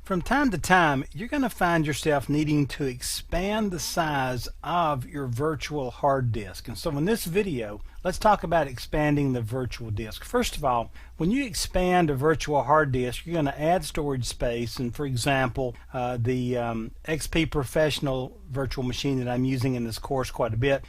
From time to time, you're going to find yourself needing to expand the size of your virtual hard disk. And so in this video, let's talk about expanding the virtual disk. First of all, when you expand a virtual hard disk, you're going to add storage space. And for example, the XP Professional virtual machine that I'm using in this course quite a bit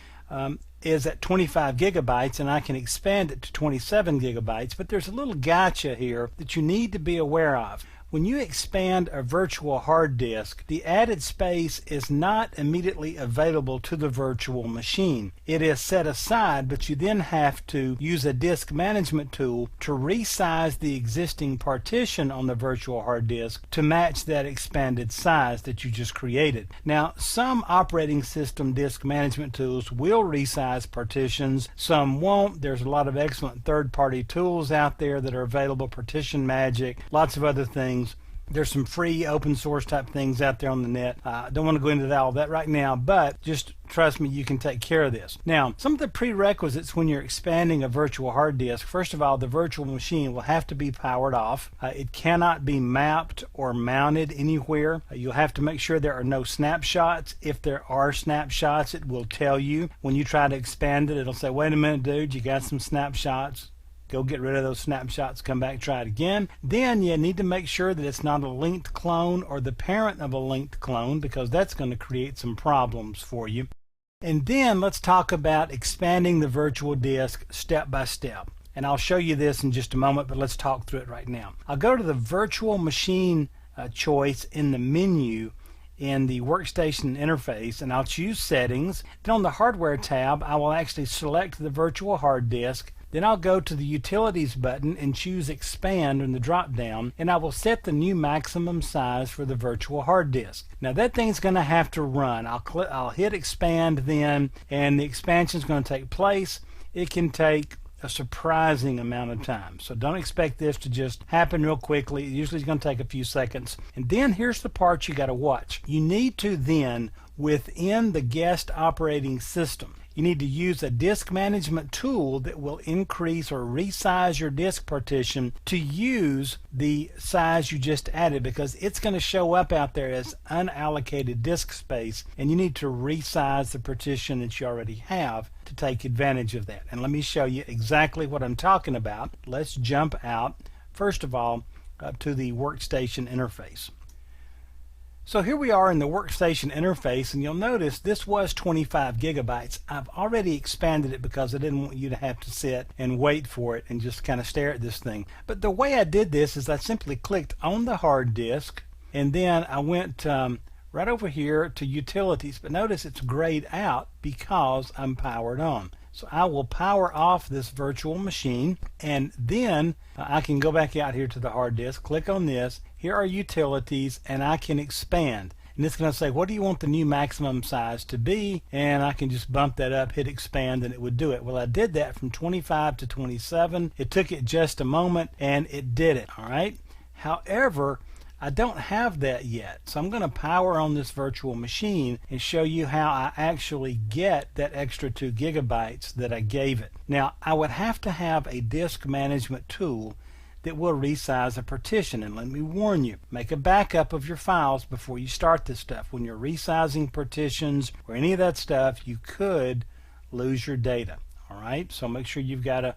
is at 25 gigabytes, and I can expand it to 27 gigabytes. But there's a little gotcha here that you need to be aware of. When you expand a virtual hard disk, the added space is not immediately available to the virtual machine. It is set aside, but you then have to use a disk management tool to resize the existing partition on the virtual hard disk to match that expanded size that you just created. Now, some operating system disk management tools will resize partitions, some won't. There's a lot of excellent third-party tools out there that are available, Partition Magic, lots of other things. There's some free open source type things out there on the net. I don't want to go into all that right now, but just trust me, you can take care of this. Now, some of the prerequisites when you're expanding a virtual hard disk: first of all, the virtual machine will have to be powered off. It cannot be mapped or mounted anywhere. You'll have to make sure there are no snapshots. If there are snapshots, it will tell you. When you try to expand it, it'll say, wait a minute, dude, you got some snapshots. Go get rid of those snapshots, come back, try it again. Then you need to make sure that it's not a linked clone or the parent of a linked clone, because that's going to create some problems for you. And then let's talk about expanding the virtual disk step by step. And I'll show you this in just a moment, but let's talk through it right now. I'll go to the virtual machine choice in the menu in the workstation interface, and I'll choose settings. Then on the hardware tab, I will actually select the virtual hard disk. Then I'll go to the utilities button and choose expand in the drop down, and I will set the new maximum size for the virtual hard disk. Now that thing's going to have to run. I'll hit expand then, and the expansion is going to take place. It can take a surprising amount of time, so don't expect this to just happen real quickly. It usually is going to take a few seconds. And then here's the part you got to watch. You need to then, within the guest operating system, you need to use a disk management tool that will increase or resize your disk partition to use the size you just added, because it's going to show up out there as unallocated disk space, and you need to resize the partition that you already have to take advantage of that. And let me show you exactly what I'm talking about. Let's jump out, first of all, to the workstation interface. So here we are in the workstation interface, and you'll notice this was 25 gigabytes. I've already expanded it because I didn't want you to have to sit and wait for it and just kind of stare at this thing. But the way I did this is I simply clicked on the hard disk, and then I went right over here to utilities. But notice it's grayed out because I'm powered on. So I will power off this virtual machine, and then I can go back out here to the hard disk, click on this. Here are utilities, and I can expand. And it's going to say, what do you want the new maximum size to be? And I can just bump that up, hit expand, and it would do it. Well, I did that from 25 to 27. It took it just a moment, and it did it. All right. However, I don't have that yet, so I'm going to power on this virtual machine and show you how I actually get that extra 2 gigabytes that I gave it. Now, I would have to have a disk management tool that will resize a partition, and let me warn you, make a backup of your files before you start this stuff. When you're resizing partitions or any of that stuff, you could lose your data. All right, so make sure you've got a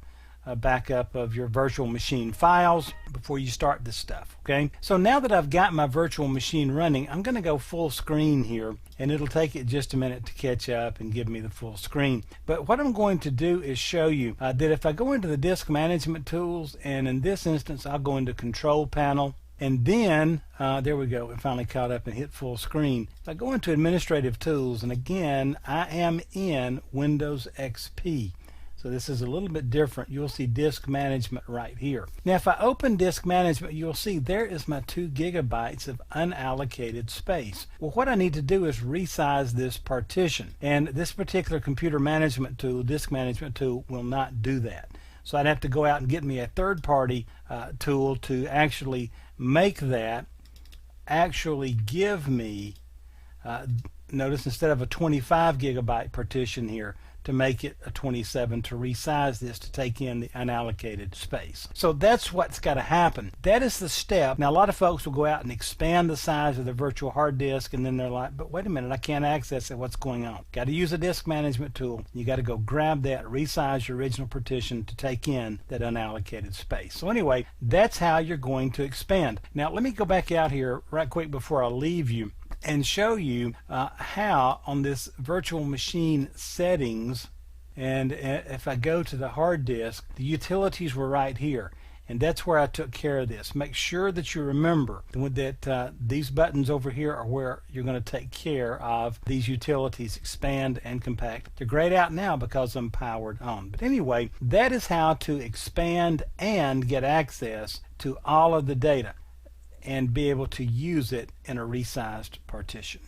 backup of your virtual machine files before you start this stuff. Okay, so now that I've got my virtual machine running, I'm going to go full screen here, and it'll take it just a minute to catch up and give me the full screen. But what I'm going to do is show you that if I go into the disk management tools, and in this instance I'll go into control panel, and then there we go, it finally caught up and hit full screen. If I go into administrative tools, and again I am in Windows XP, so this is a little bit different. You'll see disk management right here. Now if I open disk management, you'll see there is my 2 gigabytes of unallocated space. Well, what I need to do is resize this partition, and this particular computer management tool, disk management tool, will not do that. So I'd have to go out and get me a third-party tool to actually make that actually give me, notice instead of a 25 gigabyte partition here, to make it a 27 to resize this to take in the unallocated space. So that's what's got to happen. That is the step. Now a lot of folks will go out and expand the size of the virtual hard disk, and then they're like, but wait a minute, I can't access it. What's going on? Got to use a disk management tool. You got to go grab that, resize your original partition to take in that unallocated space. So anyway, that's how you're going to expand. Now let me go back out here right quick before I leave you and show you how on this virtual machine settings, and if I go to the hard disk, the utilities were right here, and that's where I took care of this. Make sure that you remember that these buttons over here are where you're going to take care of these utilities, expand and compact. They're grayed out now because I'm powered on. But anyway, that is how to expand and get access to all of the data and be able to use it in a resized partition.